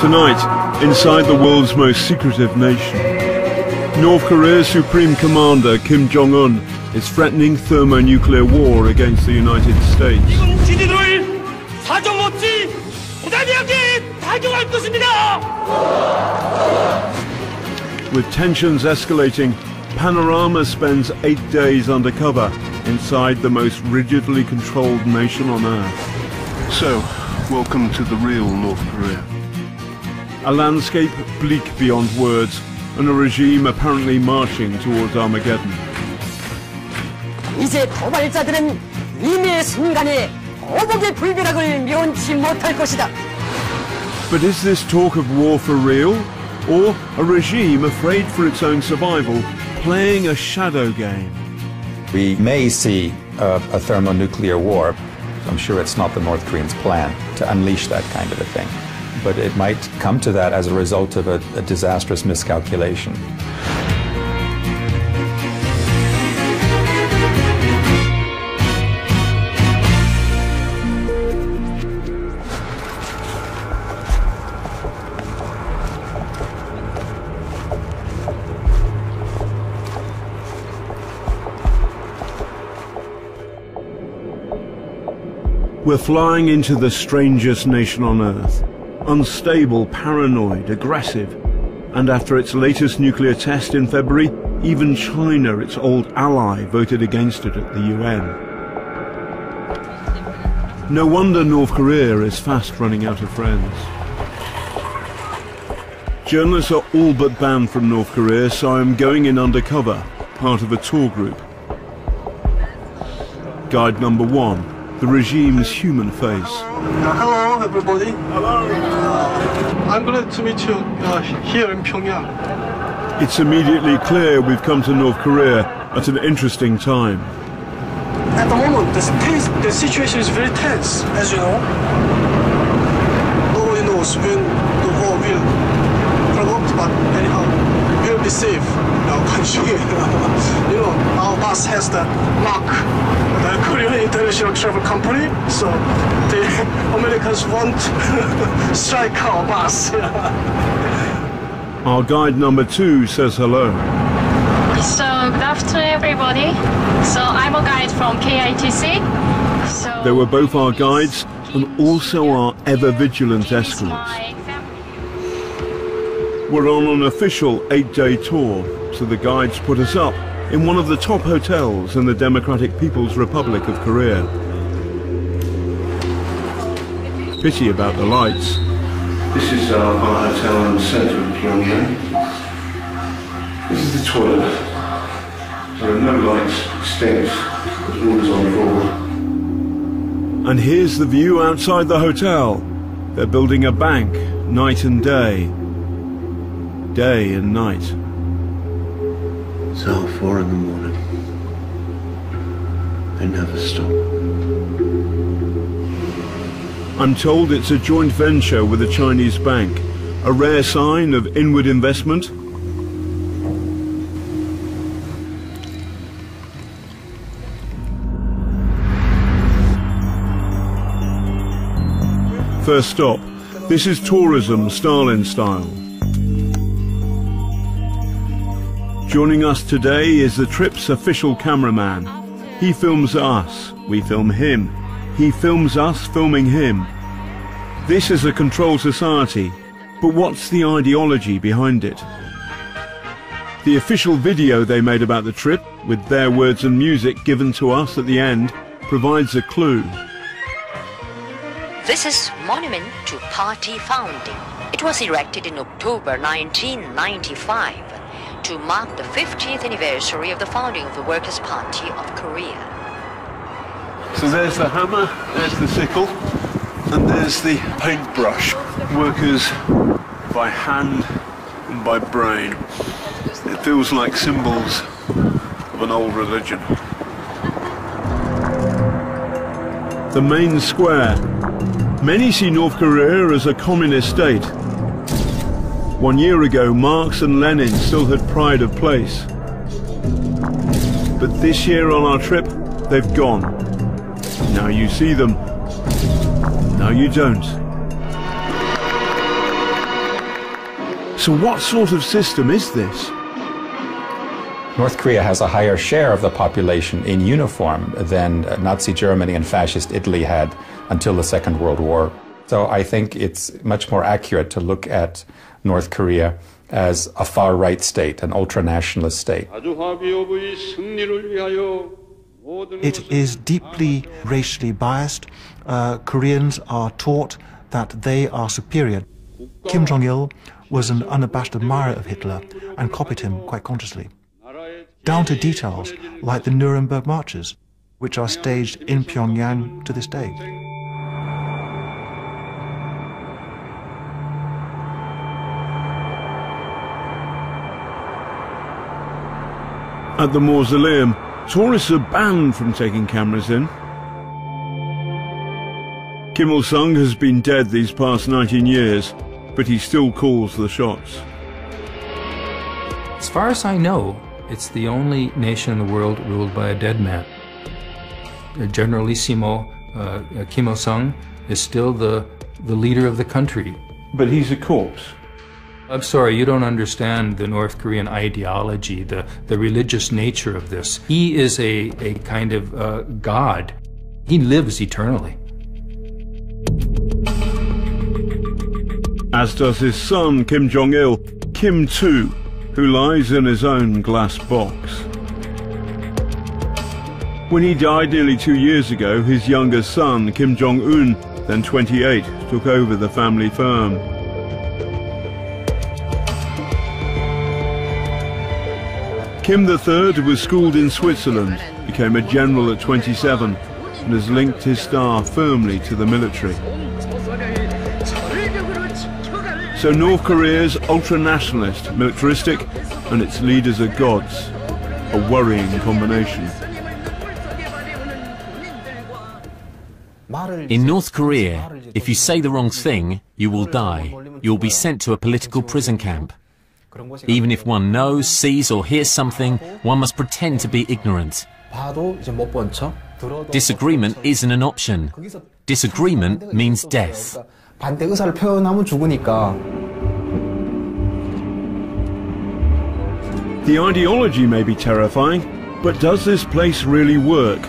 Tonight, inside the world's most secretive nation, North Korea's Supreme Commander Kim Jong-un is threatening thermonuclear war against the United States. With tensions escalating, Panorama spends 8 days undercover inside the most rigidly controlled nation on Earth. So, welcome to the real North Korea. A landscape bleak beyond words, and a regime apparently marching towards Armageddon. 이제 도발자들은 임의의 순간에 거북의 불벼락을 면치 못할 것이다. But is this talk of war for real, or a regime afraid for its own survival, playing a shadow game? We may see a thermonuclear war. I'm sure it's not the North Koreans' plan to unleash that kind of a thing. But it might come to that as a result of a disastrous miscalculation. We're flying into the strangest nation on Earth. Unstable, paranoid, aggressive. And after its latest nuclear test in February, even China, its old ally, voted against it at the UN. No wonder North Korea is fast running out of friends. Journalists are all but banned from North Korea, so I'm going in undercover, part of a tour group. Guide number 1. The regime's human face. Hello, everybody. Hello. I'm glad to meet you here in Pyongyang. It's immediately clear we've come to North Korea at an interesting time. At the moment, the situation is very tense, as you know. Nobody knows when the war will erupt, but anyhow, we'll be safe in our country. You know, our boss has the mark. The Korean International Travel Company, so the Americans won't strike our bus. Our guide number 2 says hello. So, good afternoon, everybody. So, I'm a guide from KITC. So, they were both our guides and also our ever-vigilant escorts. We're on an official 8-day tour, so the guides put us up in one of the top hotels in the Democratic People's Republic of Korea. Pity about the lights. This is our hotel in the centre of Pyongyang. This is the toilet. There are no lights extinct, there's orders on board. And here's the view outside the hotel. They're building a bank, night and day. Day and night. It's 4:30 in the morning. They never stop. I'm told it's a joint venture with a Chinese bank, a rare sign of inward investment. First stop. This is tourism, Stalin style. Joining us today is the trip's official cameraman. He films us, we film him. He films us filming him. This is a controlled society, but what's the ideology behind it? The official video they made about the trip, with their words and music given to us at the end, provides a clue. This is monument to party founding. It was erected in October 1995 to mark the 50th anniversary of the founding of the Workers' Party of Korea. So there's the hammer, there's the sickle, and there's the paintbrush. Workers by hand and by brain. It feels like symbols of an old religion. The main square. Many see North Korea as a communist state. 1 year ago, Marx and Lenin still had pride of place. But this year on our trip, they've gone. Now you see them. Now you don't. So what sort of system is this? North Korea has a higher share of the population in uniform than Nazi Germany and Fascist Italy had until the Second World War. So I think it's much more accurate to look at North Korea as a far-right state, an ultra-nationalist state. It is deeply racially biased. Koreans are taught that they are superior. Kim Jong-il was an unabashed admirer of Hitler and copied him quite consciously, down to details like the Nuremberg marches, which are staged in Pyongyang to this day. At the mausoleum, tourists are banned from taking cameras in. Kim Il-sung has been dead these past 19 years, but he still calls the shots. As far as I know, it's the only nation in the world ruled by a dead man. Generalissimo Kim Il-sung is still the leader of the country. But he's a corpse. I'm sorry, you don't understand the North Korean ideology, the religious nature of this. He is a kind of god. He lives eternally. As does his son, Kim Jong-il, Kim too, who lies in his own glass box. When he died nearly 2 years ago, his younger son, Kim Jong-un, then 28, took over the family firm. Kim III was schooled in Switzerland, became a general at 27, and has linked his star firmly to the military. So North Korea's ultra-nationalist, militaristic, and its leaders are gods. A worrying combination. In North Korea, if you say the wrong thing, you will die. You will be sent to a political prison camp. Even if one knows, sees or hears something, one must pretend to be ignorant. Disagreement isn't an option. Disagreement means death. The ideology may be terrifying, but does this place really work?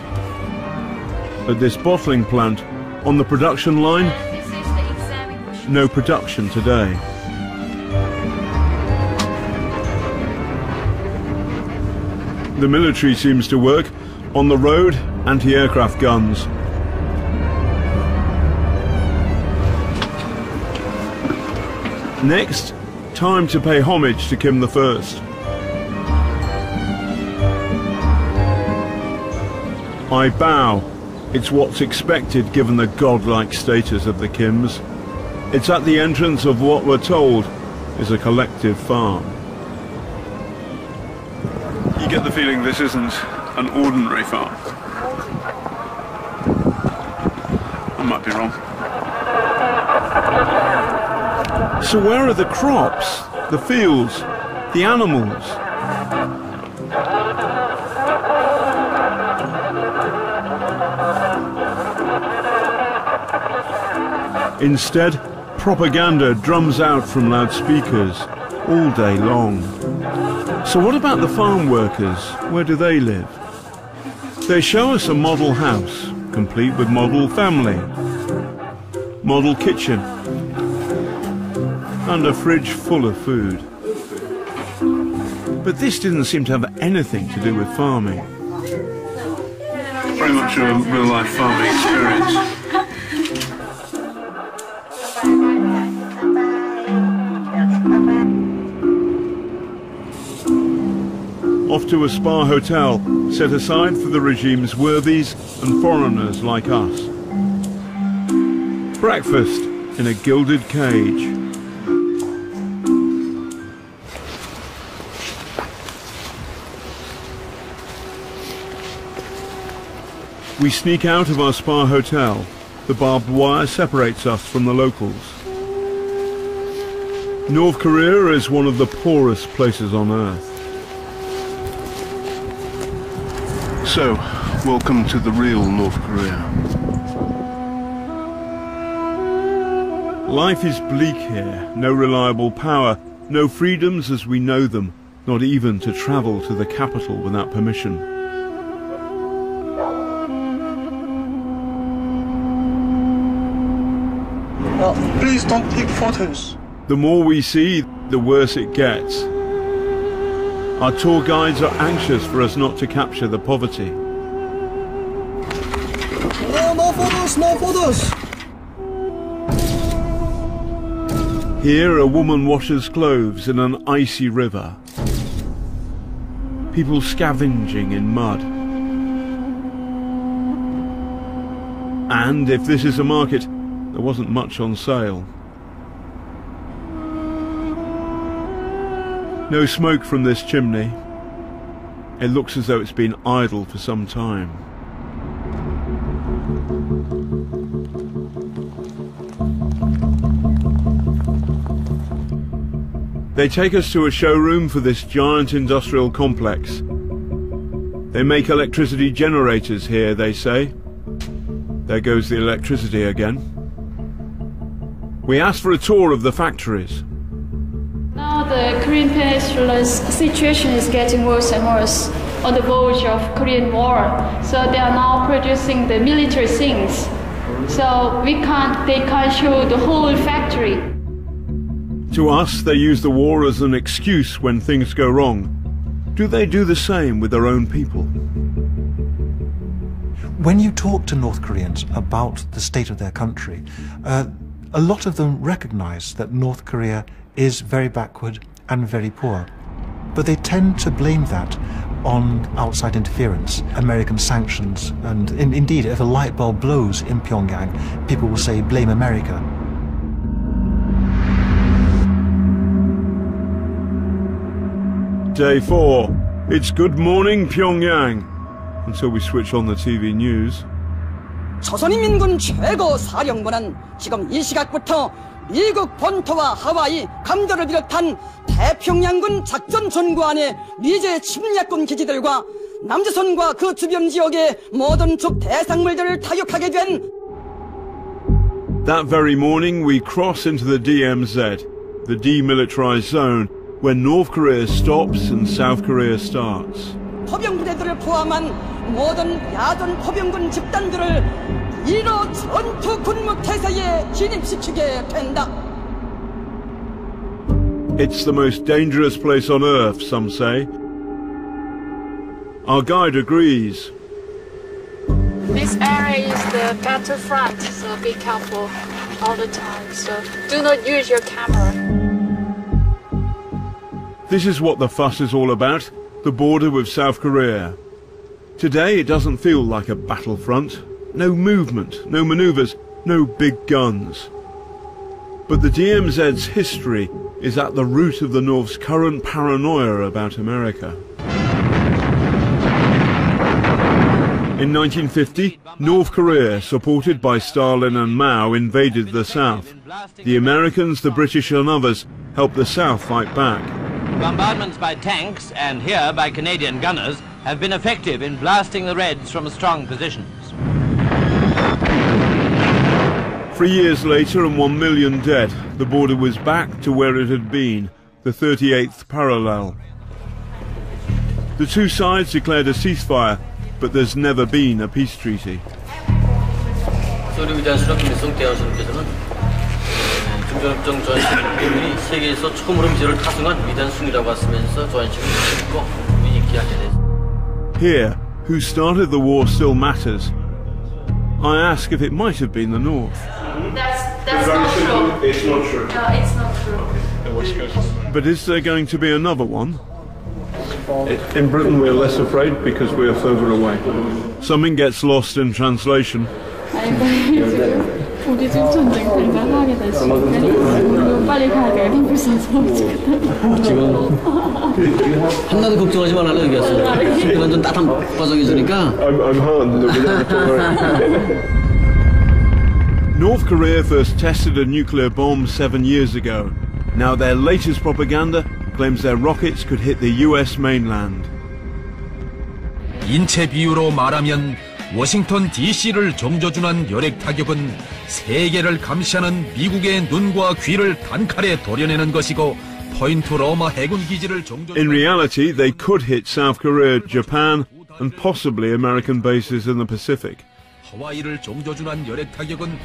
At this bottling plant, on the production line, no production today. The military seems to work. On the road, anti-aircraft guns. Next, time to pay homage to Kim I. I bow. It's what's expected given the godlike status of the Kims. It's at the entrance of what we're told is a collective farm. You get the feeling this isn't an ordinary farm. I might be wrong. So where are the crops, the fields, the animals? Instead, propaganda drums out from loudspeakers all day long. So what about the farm workers? Where do they live? They show us a model house, complete with model family, model kitchen, and a fridge full of food. But this didn't seem to have anything to do with farming. Very much a real-life farming experience. Off to a spa hotel, set aside for the regime's worthies and foreigners like us. Breakfast in a gilded cage. We sneak out of our spa hotel. The barbed wire separates us from the locals. North Korea is one of the poorest places on earth. So, welcome to the real North Korea. Life is bleak here, no reliable power, No freedoms as we know them, not even to travel to the capital without permission. Please don't take photos. The more we see, the worse it gets. Our tour guides are anxious for us not to capture the poverty. No photos, no photos. Here, a woman washes clothes in an icy river. People scavenging in mud. And if this is a market, there wasn't much on sale. No smoke from this chimney. It looks as though it's been idle for some time. They take us to a showroom for this giant industrial complex. They make electricity generators here, they say. There goes the electricity again. We asked for a tour of the factories. Now the Korean Peninsula's situation is getting worse and worse on the verge of Korean War. So they are now producing the military things. So they can't show the whole factory. To us, they use the war as an excuse when things go wrong. Do they do the same with their own people? When you talk to North Koreans about the state of their country, a lot of them recognize that North Korea is very backward and very poor. But they tend to blame that on outside interference, American sanctions, and indeed, if a light bulb blows in Pyongyang, people will say, blame America. Day 4. It's good morning, Pyongyang. Until we switch on the TV news. 조선인민군 최고 사령부는 지금 이 시각부터 미국 본토와 하와이, 감도를 비롯한 태평양군 작전 전구안의 미제 침략군 기지들과 남조선과 그 주변 지역의 모든 적 대상물들을 타격하게 된. That very morning we cross into the DMZ, the demilitarized zone, where North Korea stops and South Korea starts. 포병 부대들을 포함한 모든 야전 포병군 집단들을 1호 전투 군무 태세에 진입시키게 된다. It's the most dangerous place on earth, some say. Our guide agrees. This area is the battlefront, so be careful all the time. So do not use your camera. This is what the fuss is all about, the border with South Korea. Today it doesn't feel like a battlefront. No movement, no maneuvers, no big guns. But the DMZ's history is at the root of the North's current paranoia about America. In 1950, North Korea, supported by Stalin and Mao, invaded the South. The Americans, the British and others helped the South fight back. Bombardments by tanks and here by Canadian gunners have been effective in blasting the Reds from strong positions. 3 years later and 1 million dead, the border was back to where it had been, the 38th parallel. The two sides declared a ceasefire, but there's never been a peace treaty. Here, who started the war still matters. I ask if it might have been the North. That's not true. It's not true. No, it's not true. But is there going to be another one? In Britain we're less afraid because we're further away. Something gets lost in translation. 우리 전쟁 발발하게 될 시간이 빨리 가게 불쌍해서 지금 하나도 걱정하지 말라고 얘기했어요. 지금 완전 따뜻한 바삭해지니까. I'm hardened. North Korea first tested a nuclear bomb 7 years ago. Now their latest propaganda claims their rockets could hit the US mainland. 인체 비유로 말하면 워싱턴 DC를 정조준한 열핵 타격은 세계를 감시하는 미국의 눈과 귀를 단칼에 도려내는 것이고 Panorama 해군 기지를 정조. In reality, they could hit South Korea, Japan, and possibly American bases in the Pacific. 하와이를 정조준한 열핵 타격은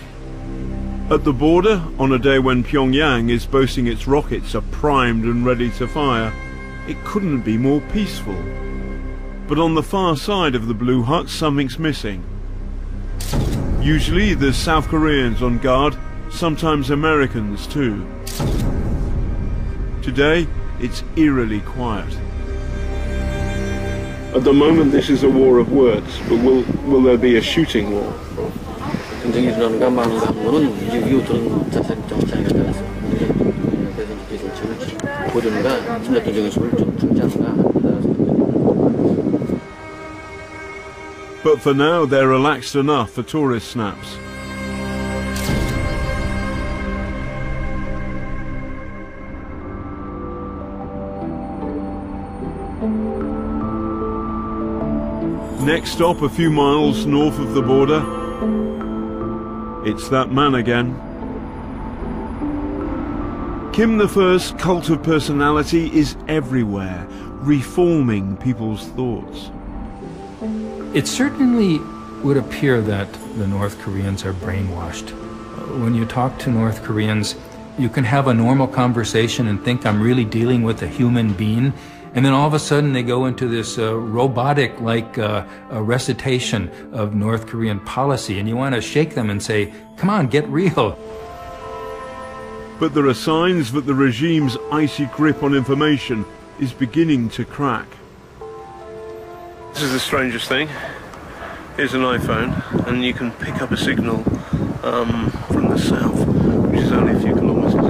At the border, on a day when Pyongyang is boasting its rockets are primed and ready to fire, it couldn't be more peaceful. But on the far side of the blue hut, something's missing. Usually there's South Koreans on guard, sometimes Americans too. Today, it's eerily quiet. At the moment, this is a war of words, but will there be a shooting war? But for now, they're relaxed enough for tourist snaps. Next stop, a few miles north of the border. It's that man again. Kim I's cult of personality is everywhere, reforming people's thoughts. It certainly would appear that the North Koreans are brainwashed. When you talk to North Koreans, you can have a normal conversation and think I'm really dealing with a human being, and then all of a sudden they go into this robotic-like recitation of North Korean policy, and you want to shake them and say, come on, get real. But there are signs that the regime's icy grip on information is beginning to crack. This is the strangest thing. Here's an iPhone, and you can pick up a signal from the south, which is only a few kilometers away.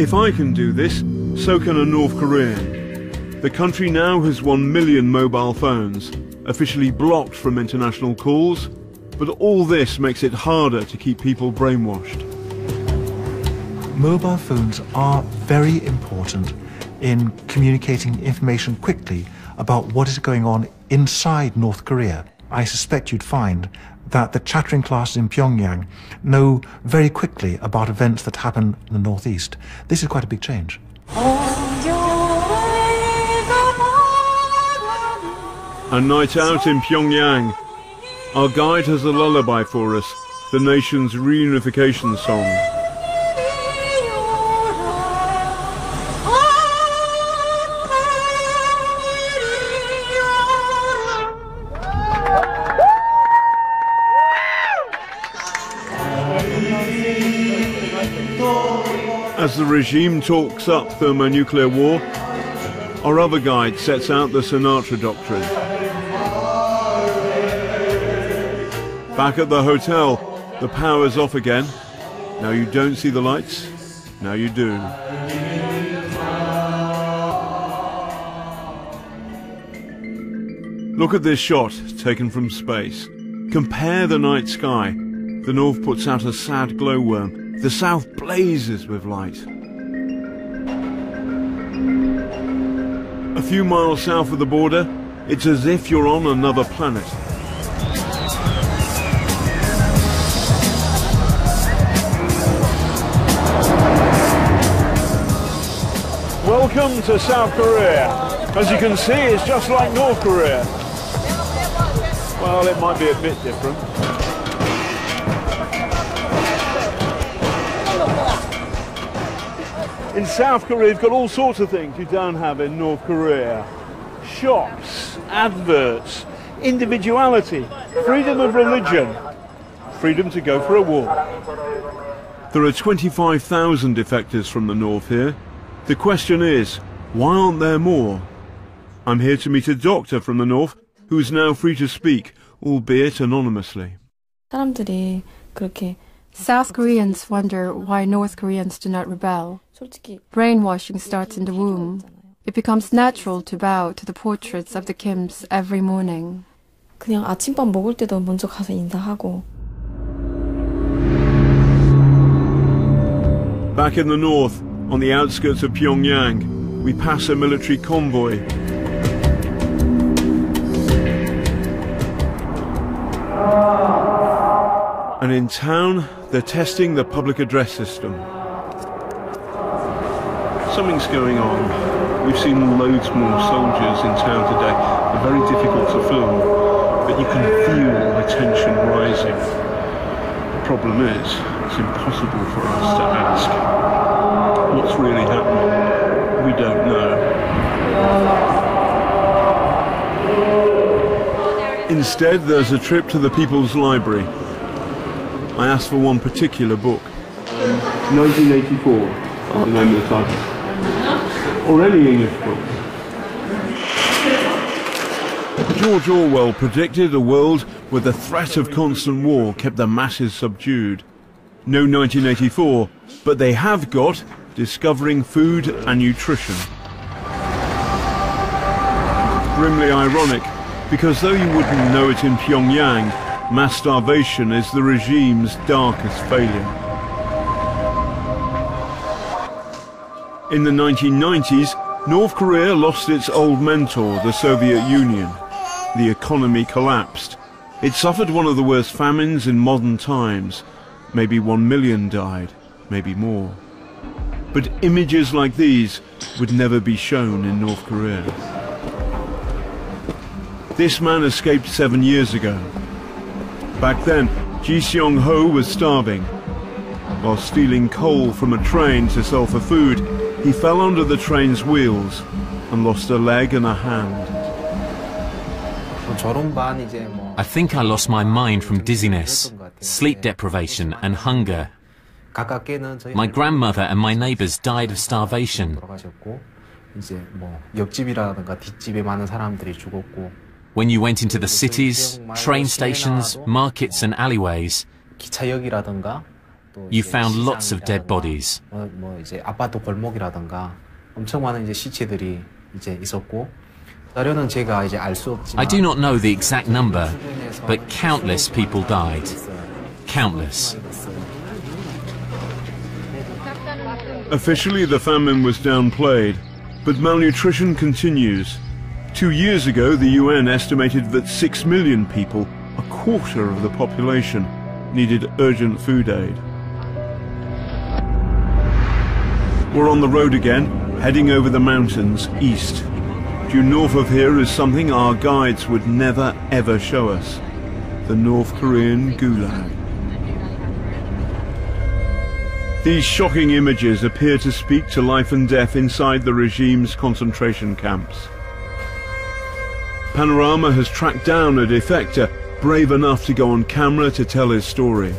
If I can do this, so can a North Korean. The country now has 1 million mobile phones, officially blocked from international calls, but all this makes it harder to keep people brainwashed. Mobile phones are very important in communicating information quickly about what is going on inside North Korea. I suspect you'd find that the chattering classes in Pyongyang know very quickly about events that happen in the northeast. This is quite a big change. A night out in Pyongyang. Our guide has a lullaby for us, the nation's reunification song. As the regime talks up thermonuclear war, our other guide sets out the Sinatra doctrine. Back at the hotel, the power's off again. Now you don't see the lights, now you do. Look at this shot taken from space. Compare the night sky. The north puts out a sad glowworm. The south blazes with light. A few miles south of the border, it's as if you're on another planet. Welcome to South Korea. As you can see, it's just like North Korea. Well, it might be a bit different. In South Korea, you've got all sorts of things you don't have in North Korea. Shops, adverts, individuality, freedom of religion, freedom to go for a walk. There are 25,000 defectors from the north here. The question is, why aren't there more? I'm here to meet a doctor from the north who is now free to speak, albeit anonymously. 사람들이 그렇게 South Koreans wonder why North Koreans do not rebel. Brainwashing starts in the womb. It becomes natural to bow to the portraits of the Kims every morning. 그냥 아침밥 먹을 때도 먼저 가서 인사하고. Back in the north, on the outskirts of Pyongyang, we pass a military convoy. And in town, they're testing the public address system. Something's going on. We've seen loads more soldiers in town today. They're very difficult to film, but you can feel the tension rising. The problem is, it's impossible for us to ask. What's really happening? We don't know. Instead, there's a trip to the People's Library. I asked for one particular book. 1984 is the name of the title. Or any English book. George Orwell predicted a world where the threat of constant war kept the masses subdued. No 1984, but they have got Discovering Food and Nutrition. Grimly ironic, because though you wouldn't know it in Pyongyang, mass starvation is the regime's darkest failure. In the 1990s, North Korea lost its old mentor, the Soviet Union. The economy collapsed. It suffered one of the worst famines in modern times. Maybe 1 million died, maybe more. But images like these would never be shown in North Korea. This man escaped 7 years ago. Back then, Ji Seong-ho was starving. While stealing coal from a train to sell for food, he fell under the train's wheels and lost a leg and a hand. I think I lost my mind from dizziness, sleep deprivation and hunger. My grandmother and my neighbours died of starvation. When you went into the cities, train stations, markets and alleyways, you found lots of dead bodies. I do not know the exact number, but countless people died. Countless. Officially, the famine was downplayed, but malnutrition continues. 2 years ago, the UN estimated that 6 million people, a quarter of the population, needed urgent food aid. We're on the road again, heading over the mountains east. Due north of here is something our guides would never ever show us: the North Korean Gulag. These shocking images appear to speak to life and death inside the regime's concentration camps. Panorama has tracked down a defector brave enough to go on camera to tell his story.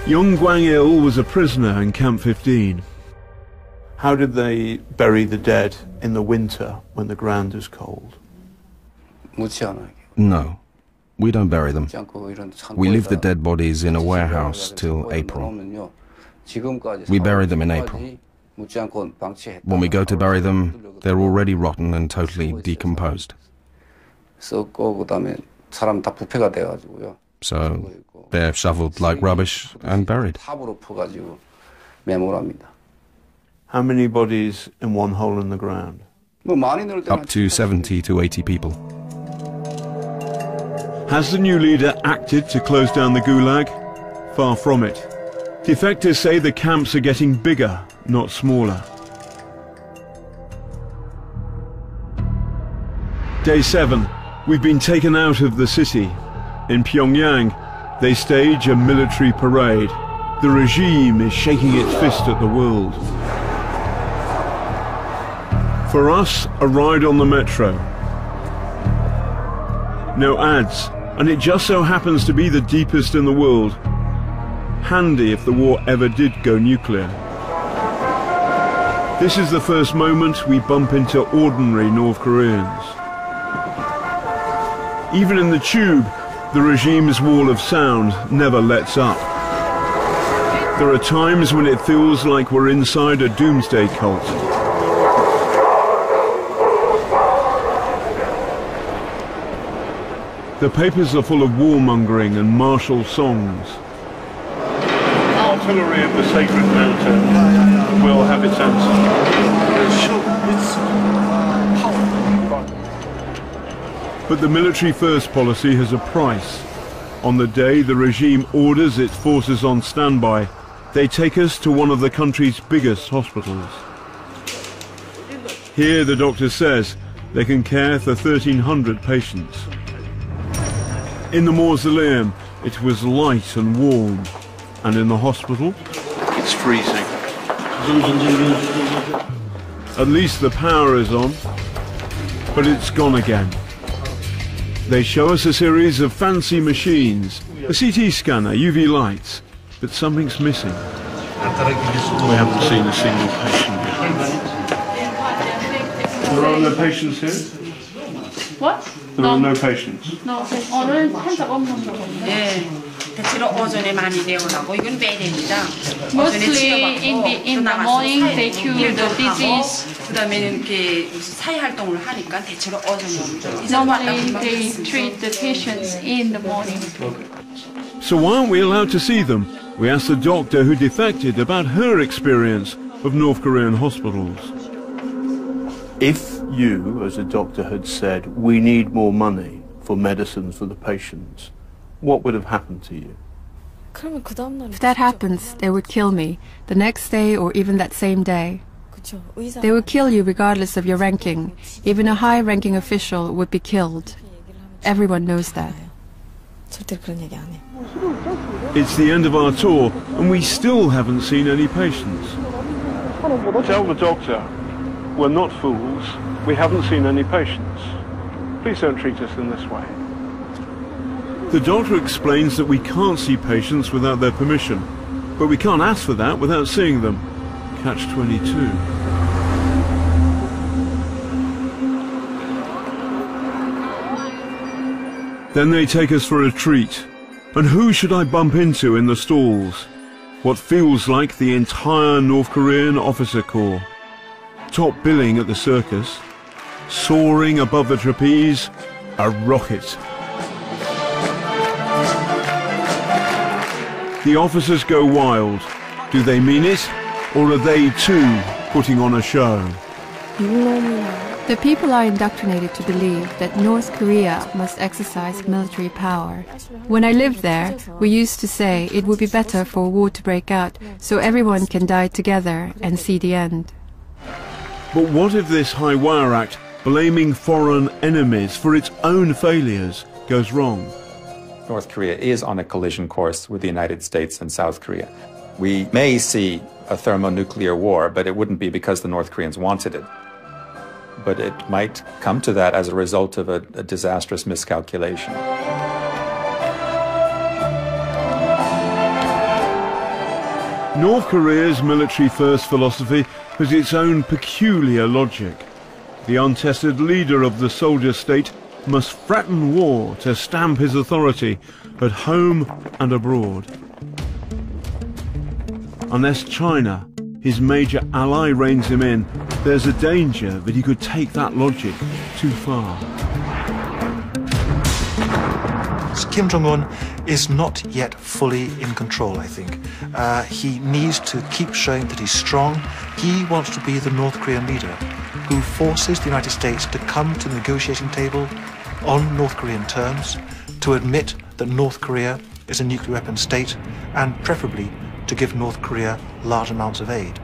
Young Gwang-il was a prisoner in Camp 15. How did they bury the dead in the winter when the ground is cold? No, we don't bury them. We leave the dead bodies in a warehouse till April. We bury them in April. When we go to bury them, they're already rotten and totally decomposed. So they're shoveled like rubbish and buried. How many bodies in one hole in the ground? Up to 70 to 80 people. Has the new leader acted to close down the Gulag? Far from it. Defectors say the camps are getting bigger, not smaller. Day 7. We've been taken out of the city. In Pyongyang, they stage a military parade. The regime is shaking its fist at the world. For us, a ride on the metro. No ads, and it just so happens to be the deepest in the world. Handy if the war ever did go nuclear. This is the first moment we bump into ordinary North Koreans. Even in the tube, the regime's wall of sound never lets up. There are times when it feels like we're inside a doomsday cult. The papers are full of warmongering and martial songs. Artillery of the Sacred Mountain will have its answer. But the military first policy has a price. On the day the regime orders its forces on standby, They take us to one of the country's biggest hospitals. Here, the doctor says, they can care for 1,300 patients. In the mausoleum, it was light and warm, and in the hospital, it's freezing. At least the power is on, but it's gone again. They show us a series of fancy machines, a CT scanner, UV lights, but something's missing. We haven't seen a single patient yet. There are no patients here? What? There are no patients. No, 오늘 환자가 없는 거 예, 대체로 오전에 많이 내오라고 이건 매일입니다. Mostly in the morning they cure the disease. 그다음에는 이렇게 사회 활동을 하니까 대체로 오전에 옵니다. Normally they treat the patients in the morning. So why aren't we allowed to see them? We asked the doctor who defected about her experience of North Korean hospitals. If you, as a doctor, had said, we need more money for medicines for the patients, what would have happened to you? If that happens, they would kill me, the next day or even that same day. They would kill you regardless of your ranking. Even a high-ranking official would be killed. Everyone knows that. It's the end of our tour, and we still haven't seen any patients. Tell the doctor, we're not fools. We haven't seen any patients. Please don't treat us in this way. The doctor explains that we can't see patients without their permission, but we can't ask for that without seeing them. Catch-22. Then they take us for a treat. And who should I bump into in the stalls? What feels like the entire North Korean officer corps. Top billing at the circus. Soaring above the trapeze, a rocket. The officers go wild. Do they mean it? Or are they too putting on a show? The people are indoctrinated to believe that North Korea must exercise military power. When I lived there, we used to say it would be better for a war to break out so everyone can die together and see the end. But what if this high wire act, blaming foreign enemies for its own failures, goes wrong? North Korea is on a collision course with the United States and South Korea. We may see a thermonuclear war, but it wouldn't be because the North Koreans wanted it. But it might come to that as a result of a disastrous miscalculation. North Korea's military-first philosophy has its own peculiar logic. The untested leader of the soldier state must threaten war to stamp his authority at home and abroad. Unless China, his major ally, reins him in, there's a danger that he could take that logic too far. Kim Jong-un is not yet fully in control, I think. He needs to keep showing that he's strong. He wants to be the North Korean leader who forces the United States to come to the negotiating table on North Korean terms, to admit that North Korea is a nuclear weapon state, and preferably to give North Korea large amounts of aid.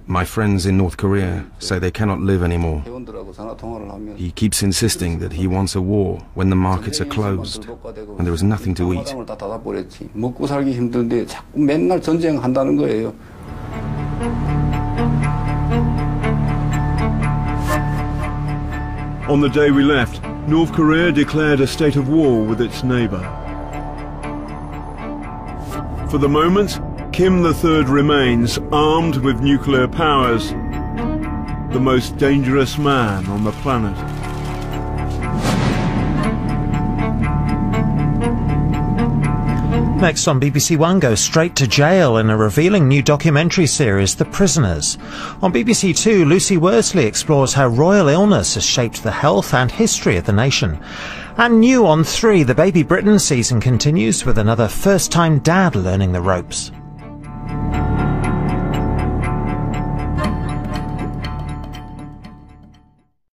My friends in North Korea say they cannot live anymore. He keeps insisting that he wants a war when the markets are closed and there is nothing to eat. On the day we left, North Korea declared a state of war with its neighbour. For the moment, Kim III remains armed with nuclear powers, the most dangerous man on the planet. Next on BBC One goes straight to jail in a revealing new documentary series, The Prisoners. On BBC Two, Lucy Worsley explores how royal illness has shaped the health and history of the nation. And new on 3, the Baby Britain season continues with another first-time dad learning the ropes.